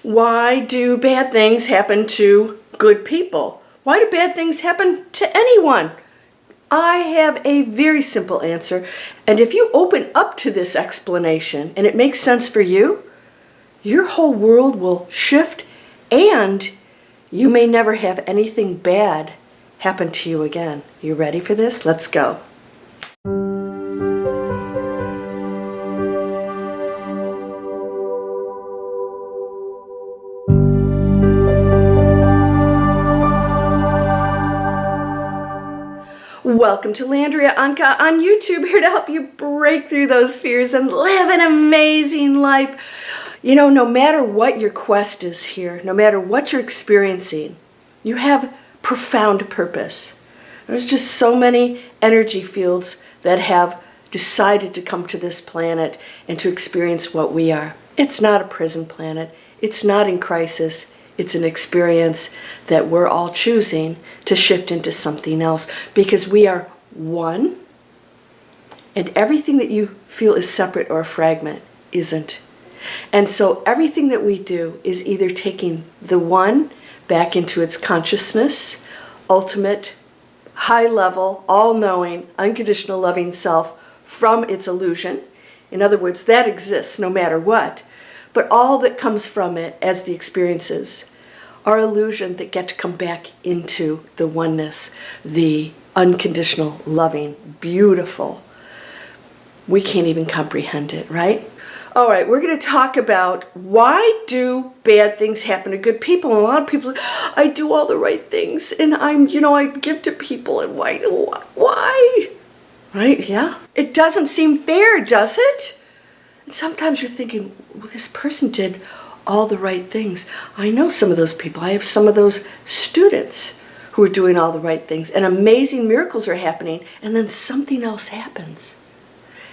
Why do bad things happen to good people? Why do bad things happen to anyone? I have a very simple answer, and if you open up to this explanation and it makes sense for you, your whole world will shift and you may never have anything bad happen to you again. You ready for this? Let's go. Welcome to Landria Onkka on YouTube, here to help you break through those fears and live an amazing life. You know, no matter what your quest is here, no matter what you're experiencing, you have profound purpose. There's just so many energy fields that have decided to come to this planet and to experience what we are. It's not a prison planet. It's not in crisis. It's an experience that we're all choosing to shift into something else because we are one, and everything that you feel is separate or a fragment isn't. And so everything that we do is either taking the one back into its consciousness, ultimate, high-level, all-knowing, unconditional loving self from its illusion. In other words, that exists no matter what. But all that comes from it as the experiences are illusion that get to come back into the oneness, the unconditional, loving, beautiful. We can't even comprehend it, right? All right, we're going to talk about why do bad things happen to good people. And a lot of people say, I do all the right things and I give to people, and why? Right? Yeah. It doesn't seem fair, does it? And sometimes you're thinking, well, this person did all the right things. I know some of those people. I have some of those students who are doing all the right things, and amazing miracles are happening, and then something else happens.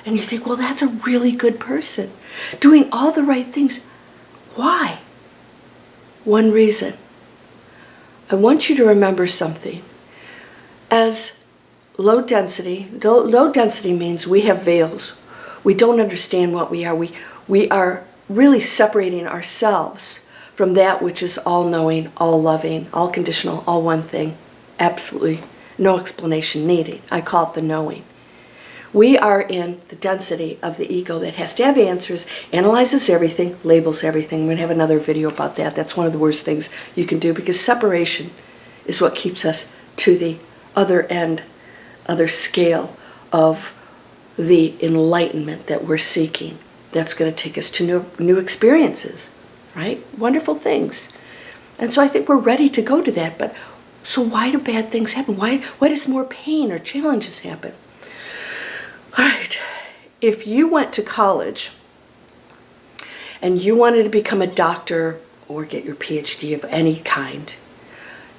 And you think, well, that's a really good person, doing all the right things. Why? One reason. I want you to remember something. As low density means we have veils. We don't understand what we are. We are really separating ourselves from that which is all-knowing, all-loving, all-conditional, all-one thing. Absolutely no explanation needed. I call it the knowing. We are in the density of the ego that has to have answers, analyzes everything, labels everything. We're going to have another video about that. That's one of the worst things you can do, because separation is what keeps us to the other end, other scale of the enlightenment that we're seeking. That's going to take us to new experiences, right? Wonderful things. And so I think we're ready to go to that. But so why do bad things happen? Why does more pain or challenges happen? All right. If you went to college and you wanted to become a doctor or get your PhD of any kind,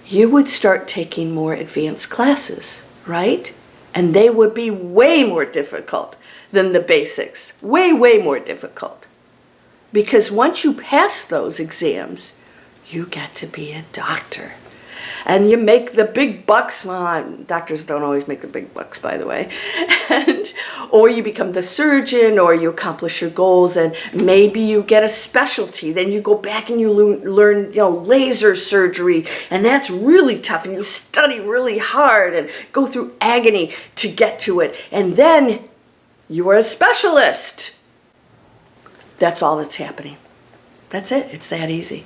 you would start taking more advanced classes, right? And they would be way more difficult than the basics. Way, way more difficult. Because once you pass those exams, you get to be a doctor. And you make the big bucks. Well, doctors don't always make the big bucks, by the way. Or you become the surgeon, or you accomplish your goals, and maybe you get a specialty. Then you go back and you learn, laser surgery, and that's really tough. And you study really hard and go through agony to get to it. And then you are a specialist. That's all that's happening. That's it. It's that easy.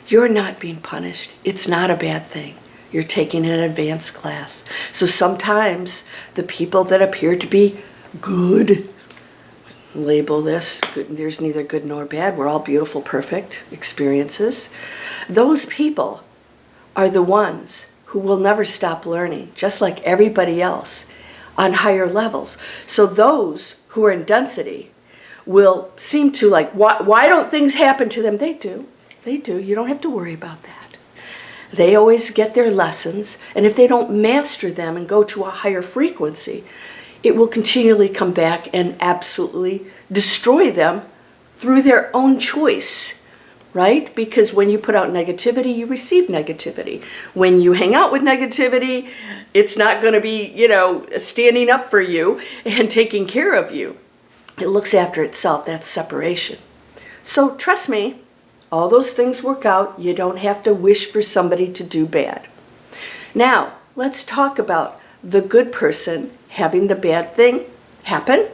You're not being punished. It's not a bad thing. You're taking an advanced class. So sometimes the people that appear to be good, label this, good, there's neither good nor bad, we're all beautiful, perfect experiences. Those people are the ones who will never stop learning, just like everybody else, on higher levels. So those who are in density will seem to like, why don't things happen to them? They do. They do. You don't have to worry about that. They always get their lessons, and if they don't master them and go to a higher frequency, it will continually come back and absolutely destroy them through their own choice, right? Because when you put out negativity, you receive negativity. When you hang out with negativity, it's not going to be, standing up for you and taking care of you. It looks after itself. That's separation. So trust me, All those things work out. You don't have to wish for somebody to do bad. Now, let's talk about the good person having the bad thing happen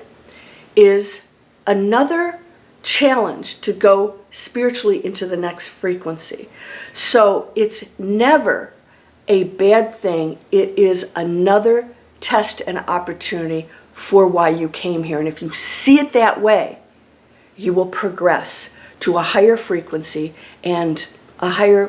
is another challenge to go spiritually into the next frequency. So it's never a bad thing. It is another test and opportunity for why you came here. And if you see it that way, you will progress to a higher frequency and a higher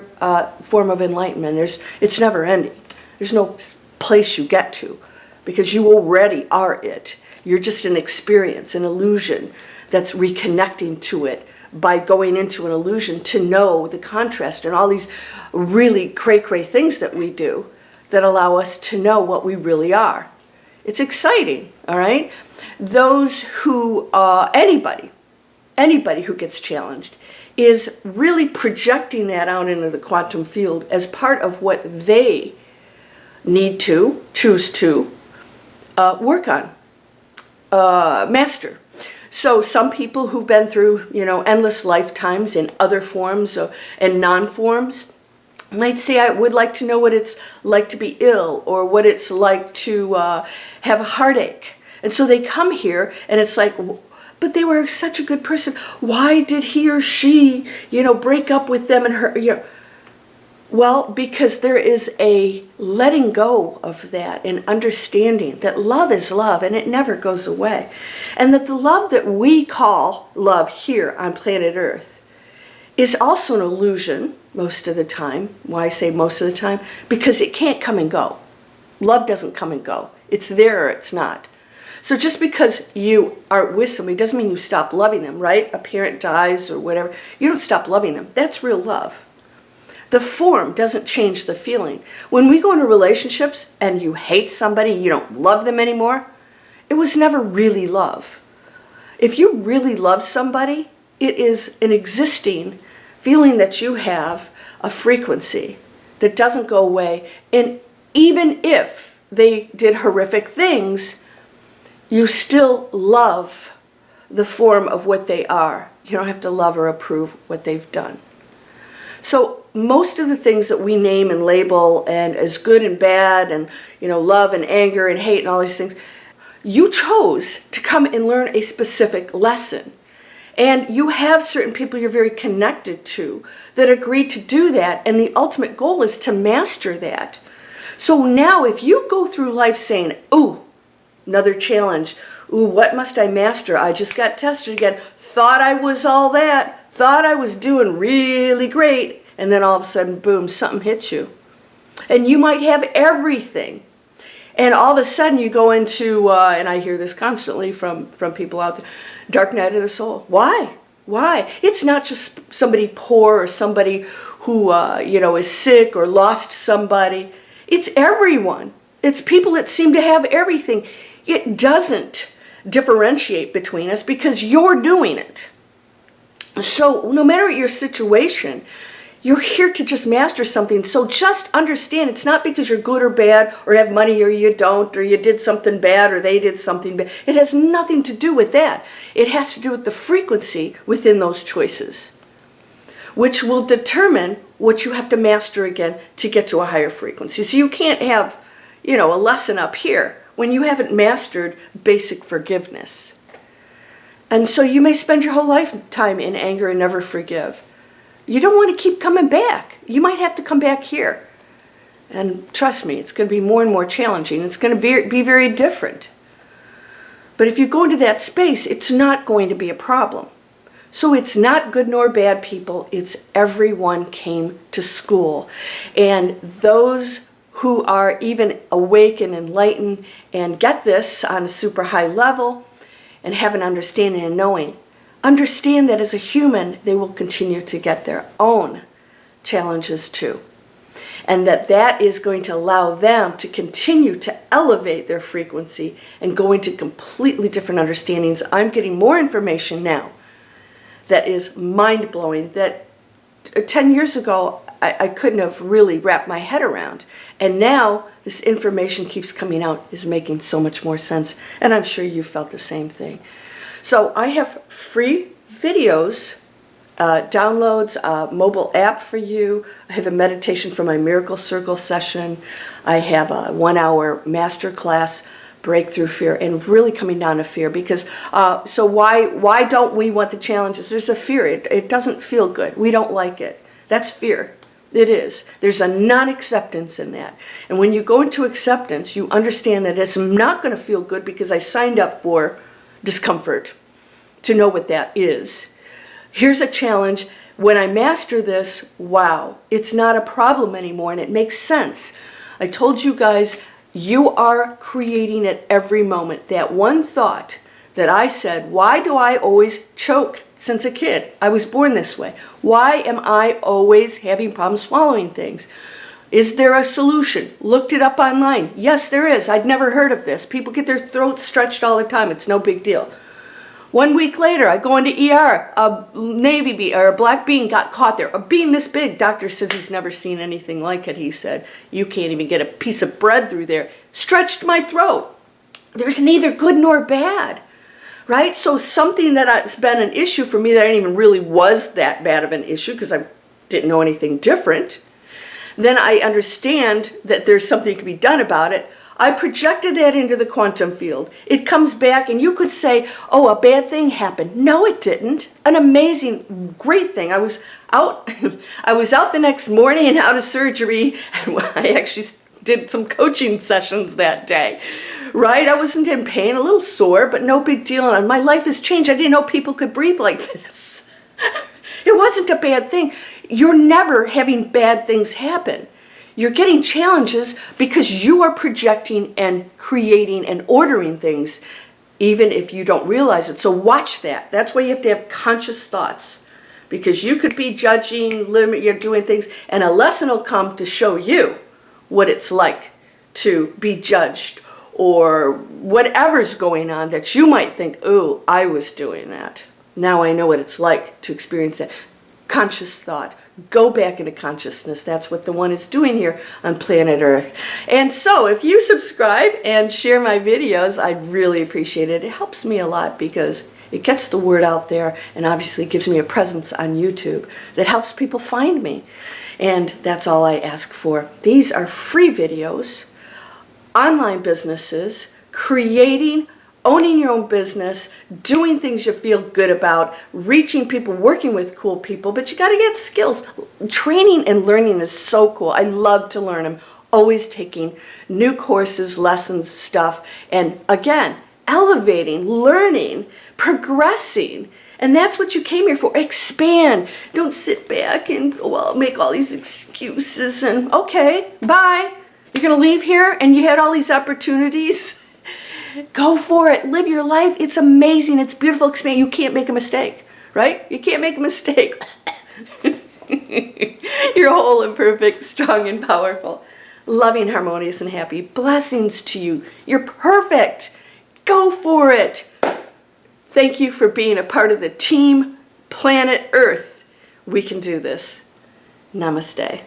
form of enlightenment. It's never ending. There's no place you get to because you already are it. You're just an experience, an illusion that's reconnecting to it by going into an illusion to know the contrast and all these really cray-cray things that we do that allow us to know what we really are. It's exciting, all right? Those who, anybody who gets challenged is really projecting that out into the quantum field as part of what they need to, choose to, work on, master. So some people who've been through, endless lifetimes in other forms and non-forms might say, I would like to know what it's like to be ill or what it's like to have a heartache. And so they come here and it's like, but they were such a good person. Why did he or she, break up with them and her, Well, because there is a letting go of that and understanding that love is love and it never goes away. And that the love that we call love here on planet Earth is also an illusion most of the time. Why I say most of the time? Because it can't come and go. Love doesn't come and go. It's there or it's not. So just because you are with somebody doesn't mean you stop loving them, right? A parent dies or whatever. You don't stop loving them. That's real love. The form doesn't change the feeling. When we go into relationships and you hate somebody, you don't love them anymore, it was never really love. If you really love somebody, it is an existing feeling that you have, a frequency that doesn't go away. And even if they did horrific things, you still love the form of what they are. You don't have to love or approve what they've done. So most of the things that we name and label and as good and bad and, love and anger and hate and all these things, you chose to come and learn a specific lesson. And you have certain people you're very connected to that agreed to do that. And the ultimate goal is to master that. So now if you go through life saying, ooh, another challenge, ooh, what must I master? I just got tested again. Thought I was all that. Thought I was doing really great. And then all of a sudden, boom, something hits you. And you might have everything. And all of a sudden you go into, and I hear this constantly from people out there, dark night of the soul. Why? Why? It's not just somebody poor or somebody who, is sick or lost somebody. It's everyone. It's people that seem to have everything. It doesn't differentiate between us because you're doing it. So no matter your situation, you're here to just master something. So just understand it's not because you're good or bad or have money or you don't or you did something bad or they did something bad. It has nothing to do with that. It has to do with the frequency within those choices, which will determine what you have to master again to get to a higher frequency. So you can't have, a lesson up here when you haven't mastered basic forgiveness. And so you may spend your whole lifetime in anger and never forgive. You don't want to keep coming back. You might have to come back here. And trust me, it's going to be more and more challenging. It's going to be very different. But if you go into that space, it's not going to be a problem. So it's not good nor bad people. It's everyone came to school. And those who are even awake and enlightened and get this on a super high level and have an understanding and knowing, understand that as a human, they will continue to get their own challenges too. And that is going to allow them to continue to elevate their frequency and go into completely different understandings. I'm getting more information now that is mind-blowing that 10 years ago I couldn't have really wrapped my head around. And now this information keeps coming out, is making so much more sense. And I'm sure you felt the same thing. So I have free videos downloads a mobile app for you. I have a meditation for my Miracle Circle session. I have a 1-hour masterclass, Breakthrough Fear, and really coming down to fear. Because so why don't we want the challenges? There's a fear. It doesn't feel good. We don't like it. That's fear. It is. There's a non-acceptance in that. And when you go into acceptance, you understand that it's not going to feel good because I signed up for discomfort to know what that is. Here's a challenge. When I master this, wow, it's not a problem anymore and it makes sense. I told you guys, you are creating at every moment. That one thought that I said, why do I always choke since a kid? I was born this way. Why am I always having problems swallowing things? Is there a solution? Looked it up online. Yes, there is. I'd never heard of this. People get their throats stretched all the time. It's no big deal. 1 week later, I go into ER. A navy bean or a black bean got caught there. A bean this big. Doctor says he's never seen anything like it. He said, you can't even get a piece of bread through there. Stretched my throat. There's neither good nor bad. Right? So something that's been an issue for me that I didn't even really was that bad of an issue because I didn't know anything different. Then I understand that there's something that can be done about it. I projected that into the quantum field. It comes back and you could say, oh, a bad thing happened. No, it didn't. An amazing, great thing. I was out the next morning and out of surgery, and I actually did some coaching sessions that day. Right? I wasn't in pain, a little sore, but no big deal. And my life has changed. I didn't know people could breathe like this. It wasn't a bad thing. You're never having bad things happen. You're getting challenges because you are projecting and creating and ordering things, even if you don't realize it. So watch that. That's why you have to have conscious thoughts, because you could be judging, you're doing things, and a lesson will come to show you what it's like to be judged or whatever's going on that you might think, oh, I was doing that. Now I know what it's like to experience that. Conscious thought. Go back into consciousness. That's what the one is doing here on planet Earth. And so if you subscribe and share my videos, I'd really appreciate it. It helps me a lot because it gets the word out there and obviously gives me a presence on YouTube that helps people find me. And that's all I ask for. These are free videos. Online businesses, creating, owning your own business, doing things you feel good about, reaching people, working with cool people, but you got to get skills. Training and learning is so cool. I love to learn. I'm always taking new courses, lessons, stuff, and again, elevating, learning, progressing. And that's what you came here for. Expand. Don't sit back and, well, make all these excuses and, okay, bye. You're going to leave here and you had all these opportunities. Go for it. Live your life. It's amazing. It's beautiful. Expand. You can't make a mistake, right? You can't make a mistake. You're whole and perfect, strong and powerful, loving, harmonious, and happy. Blessings to you. You're perfect. Go for it. Thank you for being a part of the team, Planet Earth. We can do this. Namaste.